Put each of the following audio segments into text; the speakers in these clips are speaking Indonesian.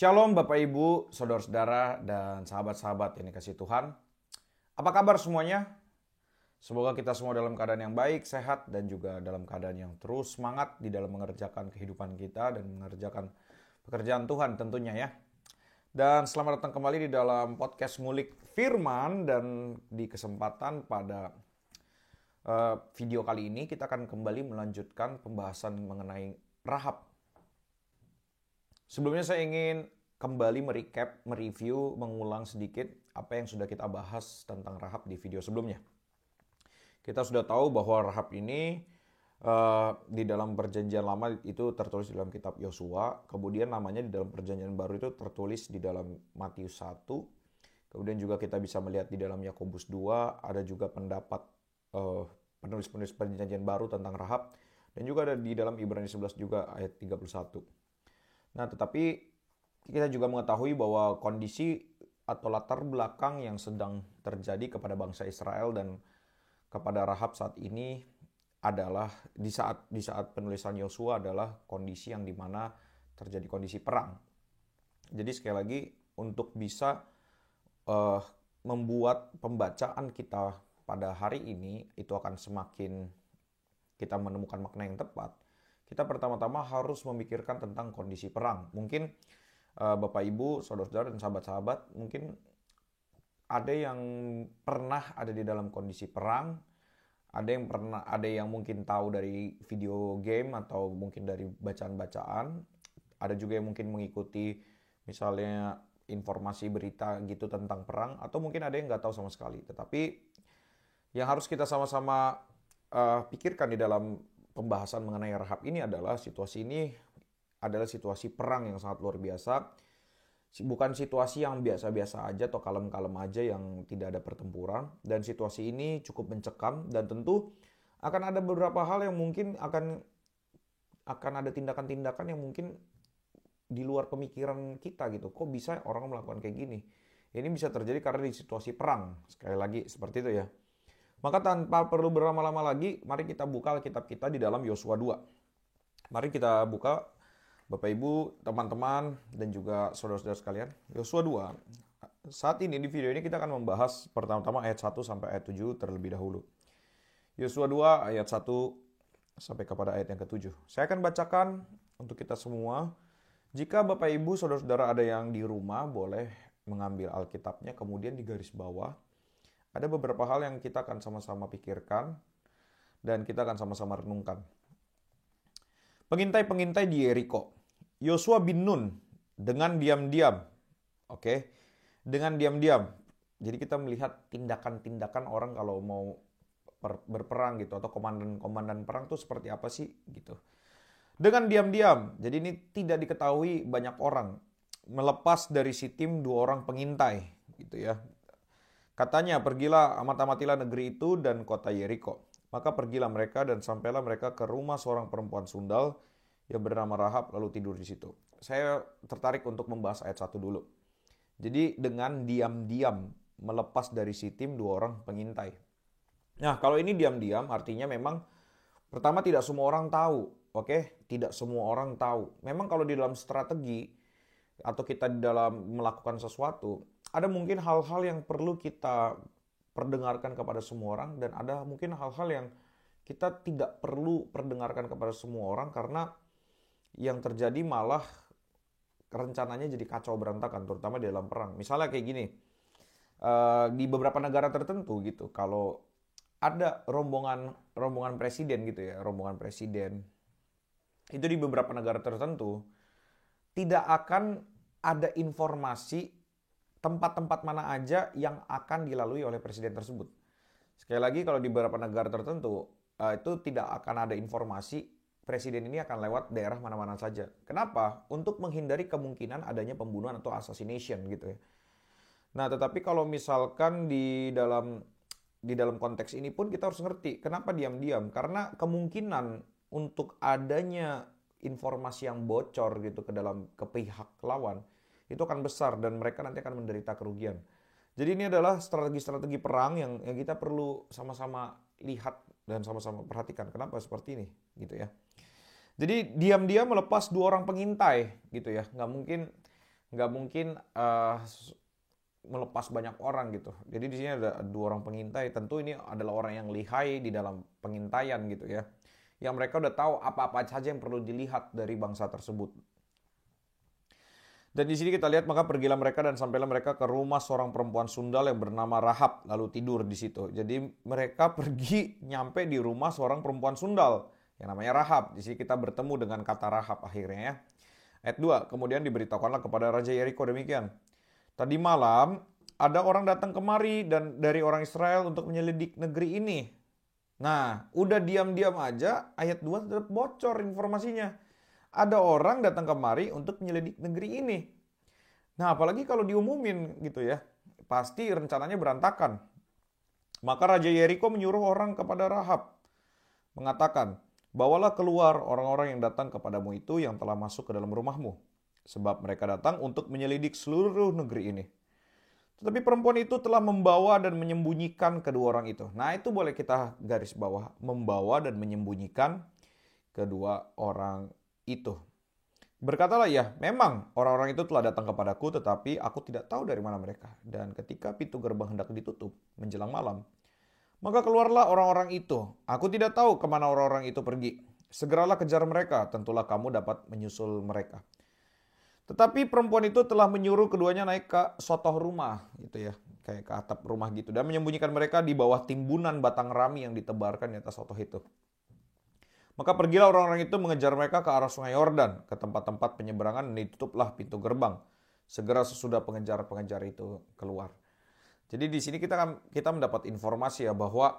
Shalom Bapak Ibu, Saudara-saudara, dan sahabat-sahabat yang dikasihi Tuhan. Apa kabar semuanya? Semoga kita semua dalam keadaan yang baik, sehat, dan juga dalam keadaan yang terus semangat di dalam mengerjakan kehidupan kita dan mengerjakan pekerjaan Tuhan tentunya ya. Dan selamat datang kembali di dalam podcast Ngulik Firman, dan di kesempatan pada video kali ini kita akan kembali melanjutkan pembahasan mengenai Rahab. Sebelumnya saya ingin kembali mereview, mengulang sedikit apa yang sudah kita bahas tentang Rahab di video sebelumnya. Kita sudah tahu bahwa Rahab ini di dalam perjanjian lama itu tertulis di dalam kitab Yosua, kemudian namanya di dalam perjanjian baru itu tertulis di dalam Matius 1, kemudian juga kita bisa melihat di dalam Yakobus 2, ada juga pendapat penulis-penulis perjanjian baru tentang Rahab, dan juga ada di dalam Ibrani 11 juga ayat 31. Nah, tetapi kita juga mengetahui bahwa kondisi atau latar belakang yang sedang terjadi kepada bangsa Israel dan kepada Rahab saat ini adalah di saat penulisan Yosua adalah kondisi yang dimana terjadi kondisi perang. Jadi sekali lagi untuk bisa membuat pembacaan kita pada hari ini itu akan semakin kita menemukan makna yang tepat. Kita pertama-tama harus memikirkan tentang kondisi perang. Mungkin Bapak Ibu, saudara-saudara dan sahabat-sahabat, mungkin ada yang pernah ada di dalam kondisi perang, ada yang mungkin tahu dari video game atau mungkin dari bacaan-bacaan, ada juga yang mungkin mengikuti misalnya informasi berita gitu tentang perang, atau mungkin ada yang nggak tahu sama sekali. Tetapi yang harus kita sama-sama pikirkan di dalam pembahasan mengenai Rahab ini adalah situasi perang yang sangat luar biasa. Bukan situasi yang biasa-biasa aja atau kalem-kalem aja yang tidak ada pertempuran. Dan situasi ini cukup mencekam dan tentu akan ada beberapa hal yang mungkin akan ada tindakan-tindakan yang mungkin di luar pemikiran kita gitu. Kok bisa orang melakukan kayak gini? Ini bisa terjadi karena di situasi perang. Sekali lagi seperti itu ya. Maka tanpa perlu berlama-lama lagi, mari kita buka Alkitab kita di dalam Yosua 2. Mari kita buka, Bapak Ibu, teman-teman, dan juga saudara-saudara sekalian. Yosua 2. Saat ini di video ini kita akan membahas pertama-tama ayat 1 sampai ayat 7 terlebih dahulu. Yosua 2 ayat 1 sampai kepada ayat yang ke-7. Saya akan bacakan untuk kita semua. Jika Bapak Ibu, saudara-saudara ada yang di rumah, boleh mengambil Alkitabnya, kemudian di garis bawah. Ada beberapa hal yang kita akan sama-sama pikirkan dan kita akan sama-sama renungkan. Pengintai-pengintai di Yeriko. Yosua bin Nun dengan diam-diam. Oke. Dengan diam-diam. Jadi kita melihat tindakan-tindakan orang kalau mau berperang gitu, atau komandan-komandan perang tuh seperti apa sih gitu. Dengan diam-diam. Jadi ini tidak diketahui banyak orang. Melepas dari si tim 2 orang pengintai gitu ya. Katanya, pergilah, amat-amatilah negeri itu dan kota Yeriko. Maka pergilah mereka dan sampailah mereka ke rumah seorang perempuan sundal yang bernama Rahab, lalu tidur di situ. Saya tertarik untuk membahas ayat 1 dulu. Jadi dengan diam-diam melepas dari si tim 2 orang pengintai. Nah, kalau ini diam-diam artinya memang pertama tidak semua orang tahu. Oke? Tidak semua orang tahu. Memang kalau di dalam strategi atau kita di dalam melakukan sesuatu, ada mungkin hal-hal yang perlu kita perdengarkan kepada semua orang, dan ada mungkin hal-hal yang kita tidak perlu perdengarkan kepada semua orang karena yang terjadi malah rencananya jadi kacau berantakan, terutama di dalam perang. Misalnya kayak gini, di beberapa negara tertentu gitu, kalau ada rombongan presiden gitu ya, rombongan presiden itu di beberapa negara tertentu tidak akan ada informasi tempat-tempat mana aja yang akan dilalui oleh presiden tersebut. Sekali lagi, kalau di beberapa negara tertentu itu tidak akan ada informasi presiden ini akan lewat daerah mana-mana saja. Kenapa? Untuk menghindari kemungkinan adanya pembunuhan atau assassination gitu ya. Nah, tetapi kalau misalkan di dalam konteks ini pun kita harus ngerti kenapa diam-diam. Karena kemungkinan untuk adanya informasi yang bocor gitu ke pihak lawan itu akan besar dan mereka nanti akan menderita kerugian. Jadi ini adalah strategi-strategi perang yang kita perlu sama-sama lihat dan sama-sama perhatikan. Kenapa seperti ini gitu ya. Jadi diam-diam melepas 2 orang pengintai gitu ya. Nggak mungkin nggak mungkin melepas banyak orang gitu. Jadi di sini ada 2 orang pengintai. Tentu ini adalah orang yang lihai di dalam pengintaian gitu ya. Yang mereka udah tahu apa-apa saja yang perlu dilihat dari bangsa tersebut. Dan di sini kita lihat, maka pergilah mereka dan sampailah mereka ke rumah seorang perempuan sundal yang bernama Rahab, lalu tidur di situ. Jadi mereka pergi nyampe di rumah seorang perempuan sundal yang namanya Rahab. Di sini kita bertemu dengan kata Rahab akhirnya ya. Ayat 2, kemudian diberitahukanlah kepada Raja Yeriko demikian. Tadi malam ada orang datang kemari dan dari orang Israel untuk menyelidik negeri ini. Nah, udah diam-diam aja ayat 2 tetap bocor informasinya. Ada orang datang kemari untuk menyelidik negeri ini. Nah, apalagi kalau diumumin gitu ya. Pasti rencananya berantakan. Maka Raja Yeriko menyuruh orang kepada Rahab, mengatakan, bawalah keluar orang-orang yang datang kepadamu itu yang telah masuk ke dalam rumahmu. Sebab mereka datang untuk menyelidik seluruh negeri ini. Tetapi perempuan itu telah membawa dan menyembunyikan kedua orang itu. Nah, itu boleh kita garis bawah. Membawa dan menyembunyikan kedua orang itu. Berkatalah ia, memang orang-orang itu telah datang kepadaku, tetapi aku tidak tahu dari mana mereka. Dan ketika pintu gerbang hendak ditutup menjelang malam, maka keluarlah orang-orang itu. Aku tidak tahu kemana orang-orang itu pergi. Segeralah kejar mereka, tentulah kamu dapat menyusul mereka. Tetapi perempuan itu telah menyuruh keduanya naik ke sotoh rumah, gitu ya, kayak ke atap rumah gitu, dan menyembunyikan mereka di bawah timbunan batang rami yang ditebarkan di atas sotoh itu. Maka pergilah orang-orang itu mengejar mereka ke arah sungai Yordan, ke tempat-tempat penyeberangan, dan ditutuplah pintu gerbang. Segera sesudah pengejar-pengejar itu keluar. Jadi di sini kita mendapat informasi ya bahwa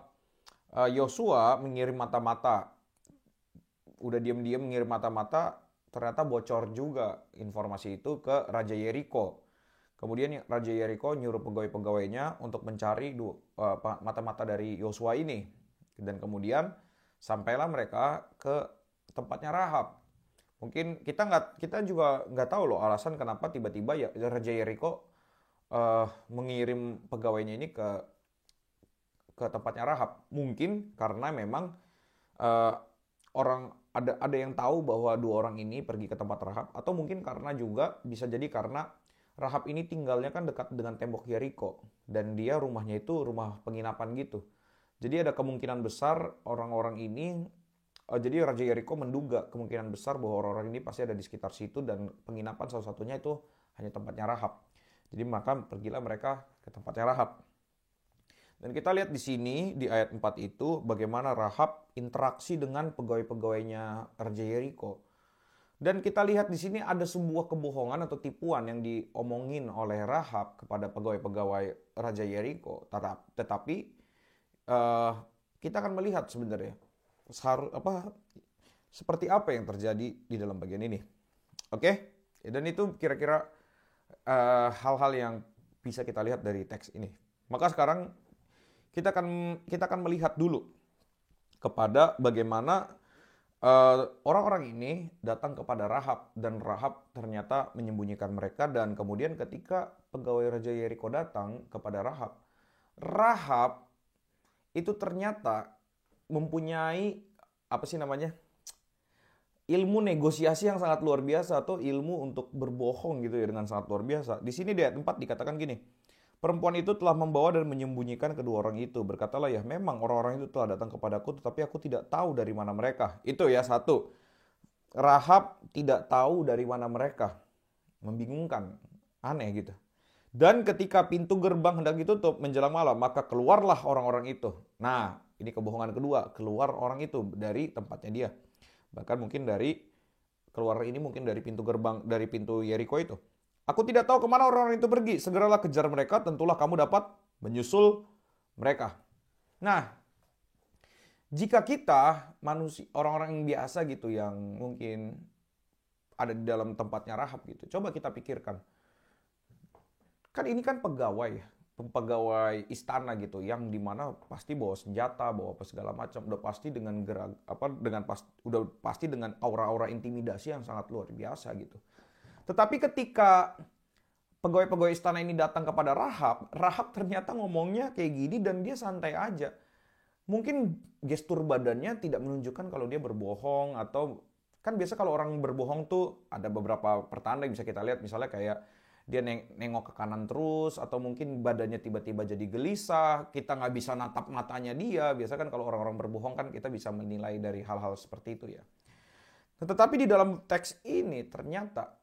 Yosua mengirim mata-mata, udah diam-diam mengirim mata-mata, ternyata bocor juga informasi itu ke Raja Yeriko. Kemudian Raja Yeriko nyuruh pegawai-pegawainya untuk mencari mata-mata dari Yosua ini. Dan kemudian sampailah mereka ke tempatnya Rahab. Mungkin kita juga nggak tahu loh alasan kenapa tiba-tiba ya Raja Yeriko mengirim pegawainya ini ke tempatnya Rahab. Mungkin karena memang orang ada yang tahu bahwa 2 orang ini pergi ke tempat Rahab, atau mungkin karena juga bisa jadi karena Rahab ini tinggalnya kan dekat dengan tembok Yeriko dan dia rumahnya itu rumah penginapan gitu. Jadi ada kemungkinan besar orang-orang ini, jadi Raja Yeriko menduga kemungkinan besar bahwa orang-orang ini pasti ada di sekitar situ dan penginapan salah satunya itu hanya tempatnya Rahab. Jadi maka pergilah mereka ke tempatnya Rahab. Dan kita lihat di sini di ayat 4 itu bagaimana Rahab interaksi dengan pegawai-pegawainya Raja Yeriko. Dan kita lihat di sini ada sebuah kebohongan atau tipuan yang diomongin oleh Rahab kepada pegawai-pegawai Raja Yeriko. Tetapi kita akan melihat sebenarnya seperti apa yang terjadi di dalam bagian ini. Oke? Dan itu kira-kira hal-hal yang bisa kita lihat dari teks ini. Maka sekarang kita akan melihat dulu kepada bagaimana orang-orang ini datang kepada Rahab, dan Rahab ternyata menyembunyikan mereka. Dan kemudian ketika pegawai Raja Yeriko datang kepada Rahab, Rahab itu ternyata mempunyai ilmu negosiasi yang sangat luar biasa, atau ilmu untuk berbohong gitu ya dengan sangat luar biasa. Di sini di ayat 4 dikatakan gini, perempuan itu telah membawa dan menyembunyikan kedua orang itu. Berkatalah ya, memang orang-orang itu telah datang kepadaku, tetapi aku tidak tahu dari mana mereka. Itu ya, satu. Rahab tidak tahu dari mana mereka. Membingungkan. Aneh gitu. Dan ketika pintu gerbang hendak ditutup menjelang malam, maka keluarlah orang-orang itu. Nah, ini kebohongan kedua. Keluar orang itu dari tempatnya dia. Bahkan mungkin mungkin dari pintu gerbang, dari pintu Yeriko itu. Aku tidak tahu kemana orang-orang itu pergi. Segeralah kejar mereka, tentulah kamu dapat menyusul mereka. Nah, jika kita manusia, orang-orang yang biasa gitu, yang mungkin ada di dalam tempatnya Rahab gitu, coba kita pikirkan. Kan ini kan pegawai istana gitu, yang dimana pasti bawa senjata, bawa apa segala macam, udah pasti dengan dengan aura-aura intimidasi yang sangat luar biasa gitu. Tetapi ketika pegawai-pegawai istana ini datang kepada Rahab ternyata ngomongnya kayak gini dan dia santai aja. Mungkin gestur badannya tidak menunjukkan kalau dia berbohong atau Kan biasa kalau orang berbohong tuh ada beberapa pertanda yang bisa kita lihat, misalnya kayak dia nengok ke kanan terus, atau mungkin badannya tiba-tiba jadi gelisah, kita nggak bisa natap matanya dia. Biasa kan kalau orang-orang berbohong kan kita bisa menilai dari hal-hal seperti itu ya. Tetapi di dalam teks ini ternyata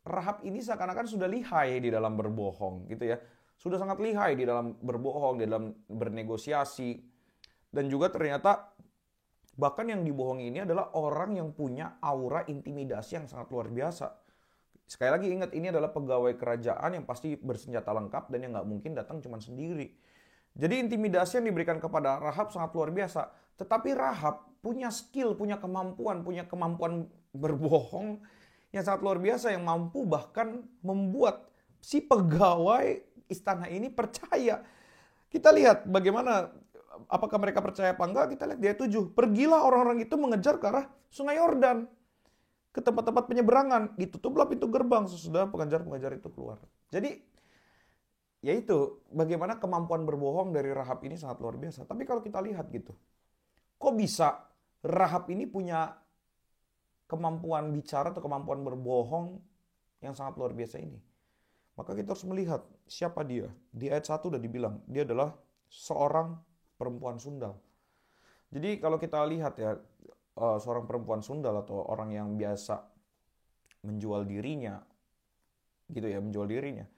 Rahab ini seakan-akan sudah lihai di dalam berbohong gitu ya. Sudah sangat lihai di dalam berbohong, di dalam bernegosiasi. Dan juga ternyata bahkan yang dibohongi ini adalah orang yang punya aura intimidasi yang sangat luar biasa. Sekali lagi ingat, ini adalah pegawai kerajaan yang pasti bersenjata lengkap dan yang nggak mungkin datang cuma sendiri. Jadi intimidasi yang diberikan kepada Rahab sangat luar biasa. Tetapi Rahab punya skill, punya kemampuan berbohong yang sangat luar biasa, yang mampu bahkan membuat si pegawai istana ini percaya. Kita lihat bagaimana, apakah mereka percaya apa enggak, kita lihat di ayat 7. Pergilah orang-orang itu mengejar ke arah sungai Yordan, ke tempat-tempat penyeberangan. Ditutuplah pintu gerbang sesudah pengejar-pengejar itu keluar. Jadi, yaitu bagaimana kemampuan berbohong dari Rahab ini sangat luar biasa. Tapi kalau kita lihat gitu, kok bisa Rahab ini punya kemampuan bicara atau kemampuan berbohong yang sangat luar biasa ini? Maka kita harus melihat siapa dia. Di ayat 1 udah dibilang, dia adalah seorang perempuan sundal. Jadi kalau kita lihat ya, seorang perempuan sundal atau orang yang biasa menjual dirinya, gitu ya, menjual dirinya,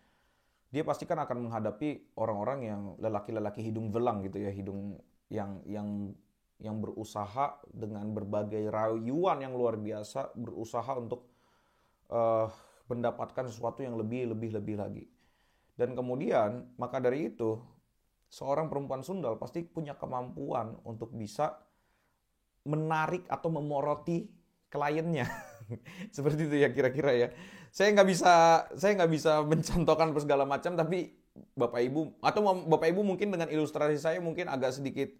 dia pasti kan akan menghadapi orang-orang yang lelaki-lelaki hidung belang gitu ya, hidung yang berusaha dengan berbagai rayuan yang luar biasa, berusaha untuk mendapatkan sesuatu yang lebih lagi. Dan kemudian, maka dari itu, seorang perempuan sundal pasti punya kemampuan untuk bisa menarik atau memoroti kliennya. Seperti itu ya kira-kira ya. Saya nggak bisa mencontohkan segala macam, tapi Bapak Ibu mungkin dengan ilustrasi saya mungkin agak sedikit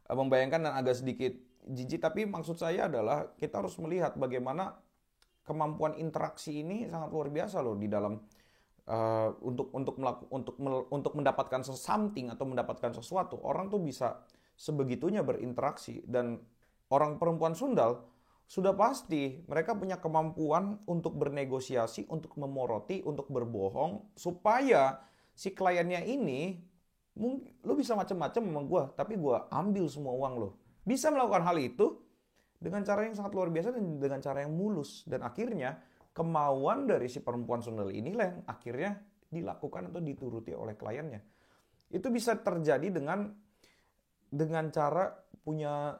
membayangkan dan agak sedikit jijik, tapi maksud saya adalah kita harus melihat bagaimana kemampuan interaksi ini sangat luar biasa loh di dalam untuk mendapatkan something atau mendapatkan sesuatu. Orang tuh bisa sebegitunya berinteraksi, dan orang perempuan sundal sudah pasti mereka punya kemampuan untuk bernegosiasi, untuk memoroti, untuk berbohong supaya si kliennya ini, lu bisa macam-macam sama gue, tapi gue ambil semua uang lo. Bisa melakukan hal itu dengan cara yang sangat luar biasa dan dengan cara yang mulus. Dan akhirnya kemauan dari si perempuan sundal inilah yang akhirnya dilakukan atau dituruti oleh kliennya. Itu bisa terjadi dengan cara punya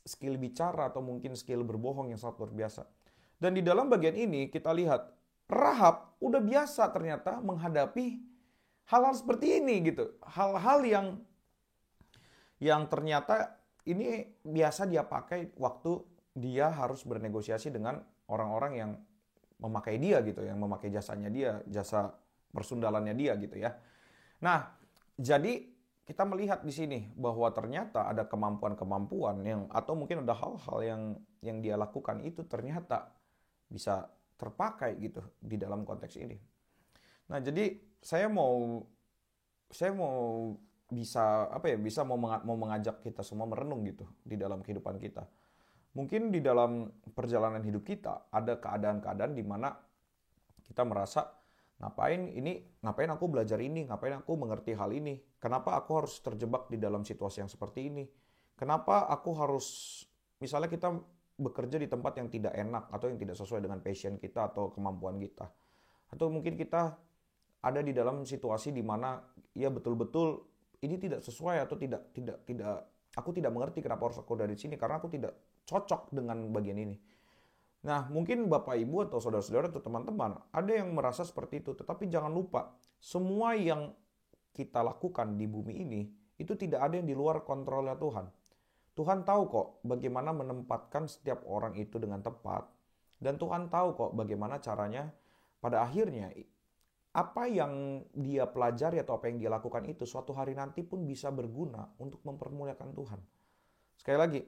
skill bicara atau mungkin skill berbohong yang sangat luar biasa. Dan di dalam bagian ini kita lihat Rahab udah biasa ternyata menghadapi hal-hal seperti ini gitu. Hal-hal yang ternyata ini biasa dia pakai waktu dia harus bernegosiasi dengan orang-orang yang memakai dia gitu, yang memakai jasanya dia, jasa persundalannya dia gitu ya. Nah, jadi kita melihat di sini bahwa ternyata ada kemampuan-kemampuan yang, atau mungkin ada hal-hal yang dia lakukan itu ternyata bisa terpakai gitu di dalam konteks ini. Nah, jadi saya mau mau mengajak kita semua merenung gitu di dalam kehidupan kita. Mungkin di dalam perjalanan hidup kita ada keadaan-keadaan di mana kita merasa ngapain aku belajar ini, ngapain aku mengerti hal ini, kenapa aku harus terjebak di dalam situasi yang seperti ini, kenapa aku harus, misalnya kita bekerja di tempat yang tidak enak atau yang tidak sesuai dengan passion kita atau kemampuan kita, atau mungkin kita ada di dalam situasi di mana ya betul-betul ini tidak sesuai atau tidak aku tidak mengerti kenapa harus aku dari sini karena aku tidak cocok dengan bagian ini. Nah, mungkin Bapak Ibu atau saudara-saudara atau teman-teman ada yang merasa seperti itu, tetapi jangan lupa semua yang kita lakukan di bumi ini itu tidak ada yang di luar kontrolnya Tuhan. Tuhan tahu kok bagaimana menempatkan setiap orang itu dengan tepat, dan Tuhan tahu kok bagaimana caranya pada akhirnya apa yang dia pelajari atau apa yang dia lakukan itu suatu hari nanti pun bisa berguna untuk mempermuliakan Tuhan. Sekali lagi,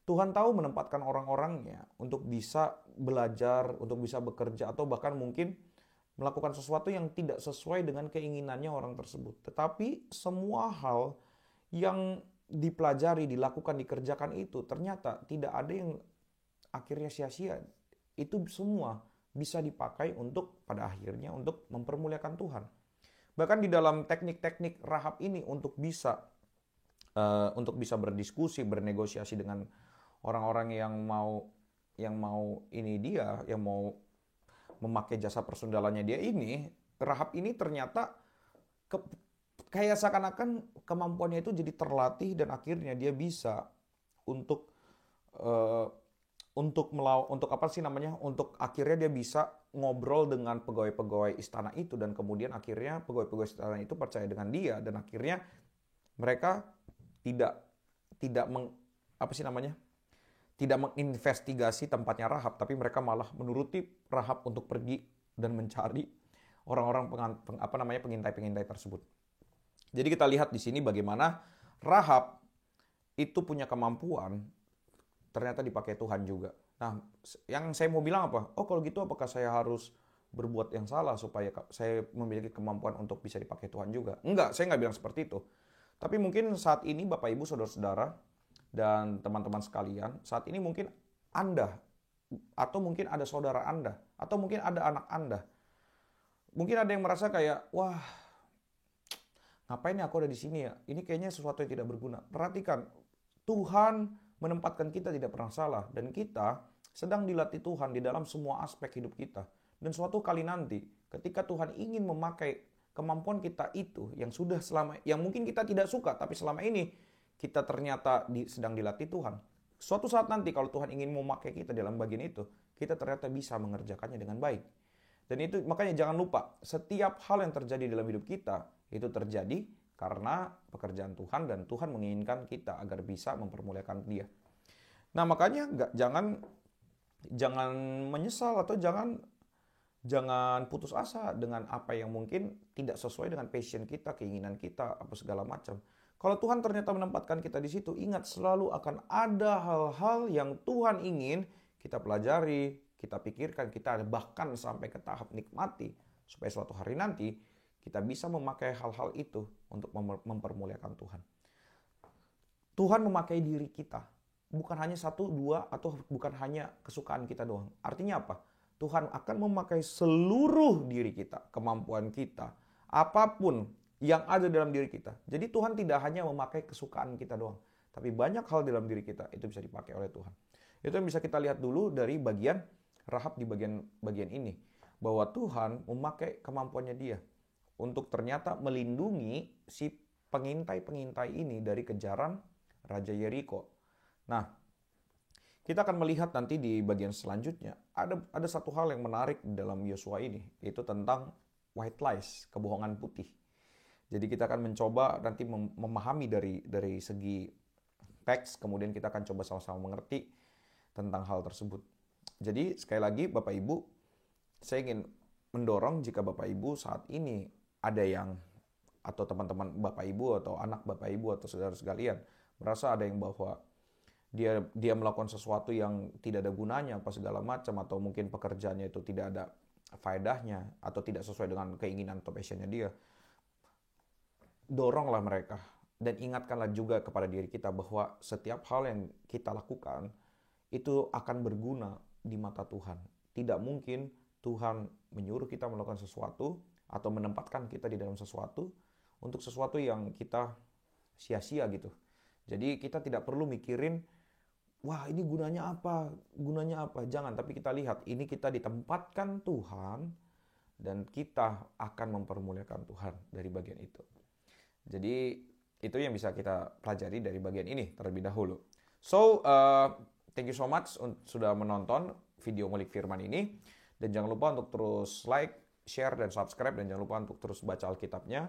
Tuhan tahu menempatkan orang-orangnya untuk bisa belajar, untuk bisa bekerja, atau bahkan mungkin melakukan sesuatu yang tidak sesuai dengan keinginannya orang tersebut. Tetapi semua hal yang dipelajari, dilakukan, dikerjakan itu ternyata tidak ada yang akhirnya sia-sia. Itu semua bisa dipakai untuk pada akhirnya untuk mempermuliakan Tuhan. Bahkan di dalam teknik-teknik Rahab ini untuk bisa berdiskusi, bernegosiasi dengan orang-orang yang mau memakai jasa persundalannya dia ini, Rahab ini ternyata kayak seakan-akan kemampuannya itu jadi terlatih dan akhirnya dia bisa untuk eh, untuk akhirnya dia bisa ngobrol dengan pegawai-pegawai istana itu, dan kemudian akhirnya pegawai-pegawai istana itu percaya dengan dia, dan akhirnya mereka tidak tidak meng, apa sih namanya tidak menginvestigasi tempatnya Rahab, tapi mereka malah menuruti Rahab untuk pergi dan mencari orang-orang pengintai-pengintai tersebut. Jadi kita lihat di sini bagaimana Rahab itu punya kemampuan ternyata dipakai Tuhan juga. Nah, yang saya mau bilang apa? Oh, kalau gitu apakah saya harus berbuat yang salah supaya saya memiliki kemampuan untuk bisa dipakai Tuhan juga? Enggak, saya nggak bilang seperti itu. Tapi mungkin saat ini Bapak Ibu Saudara-saudara dan teman-teman sekalian, saat ini mungkin Anda atau mungkin ada saudara Anda atau mungkin ada anak Anda. Mungkin ada yang merasa kayak, wah, ngapain ya aku ada di sini ya? Ini kayaknya sesuatu yang tidak berguna. Perhatikan, Tuhan menempatkan kita tidak pernah salah, dan kita sedang dilatih Tuhan di dalam semua aspek hidup kita. Dan suatu kali nanti, ketika Tuhan ingin memakai kemampuan kita itu yang mungkin kita tidak suka, tapi selama ini kita ternyata sedang dilatih Tuhan. Suatu saat nanti kalau Tuhan ingin memakai kita dalam bagian itu, kita ternyata bisa mengerjakannya dengan baik. Dan itu makanya jangan lupa, setiap hal yang terjadi dalam hidup kita itu terjadi karena pekerjaan Tuhan, dan Tuhan menginginkan kita agar bisa mempermuliakan Dia. Nah, makanya jangan menyesal atau jangan putus asa dengan apa yang mungkin tidak sesuai dengan passion kita, keinginan kita, apa segala macam. Kalau Tuhan ternyata menempatkan kita di situ, ingat selalu akan ada hal-hal yang Tuhan ingin kita pelajari, kita pikirkan, kita bahkan sampai ke tahap nikmati, supaya suatu hari nanti kita bisa memakai hal-hal itu untuk mempermuliakan Tuhan. Tuhan memakai diri kita, bukan hanya satu, dua, atau bukan hanya kesukaan kita doang. Artinya apa? Tuhan akan memakai seluruh diri kita, kemampuan kita, apapun yang ada dalam diri kita. Jadi Tuhan tidak hanya memakai kesukaan kita doang, tapi banyak hal dalam diri kita itu bisa dipakai oleh Tuhan. Itu yang bisa kita lihat dulu dari bagian Rahab di bagian ini, bahwa Tuhan memakai kemampuannya dia untuk ternyata melindungi si pengintai-pengintai ini dari kejaran Raja Yeriko. Nah, kita akan melihat nanti di bagian selanjutnya, ada satu hal yang menarik dalam Yosua ini, yaitu tentang white lies, kebohongan putih. Jadi kita akan mencoba nanti memahami dari segi teks, kemudian kita akan coba sama-sama mengerti tentang hal tersebut. Jadi sekali lagi Bapak Ibu, saya ingin mendorong jika Bapak Ibu saat ini ada yang, atau teman-teman Bapak Ibu atau anak Bapak Ibu atau saudara sekalian merasa ada yang bahwa dia melakukan sesuatu yang tidak ada gunanya apa segala macam, atau mungkin pekerjaannya itu tidak ada faedahnya atau tidak sesuai dengan keinginan atau passionnya dia, doronglah mereka dan ingatkanlah juga kepada diri kita bahwa setiap hal yang kita lakukan itu akan berguna di mata Tuhan. Tidak mungkin Tuhan menyuruh kita melakukan sesuatu atau menempatkan kita di dalam sesuatu untuk sesuatu yang kita sia-sia gitu. Jadi kita tidak perlu mikirin, wah ini gunanya apa? Jangan, tapi kita lihat ini kita ditempatkan Tuhan dan kita akan mempermuliakan Tuhan dari bagian itu. Jadi itu yang bisa kita pelajari dari bagian ini terlebih dahulu. So, thank you so much sudah menonton video Ngulik Firman ini. Dan jangan lupa untuk terus like, share, dan subscribe. Dan jangan lupa untuk terus baca Alkitabnya.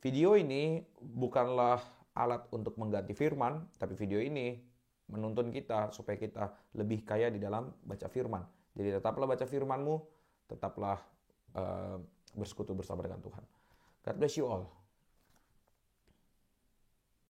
Video ini bukanlah alat untuk mengganti firman, tapi video ini menuntun kita supaya kita lebih kaya di dalam baca firman. Jadi tetaplah baca firman-Mu, tetaplah bersekutu bersama dengan Tuhan. God bless you all.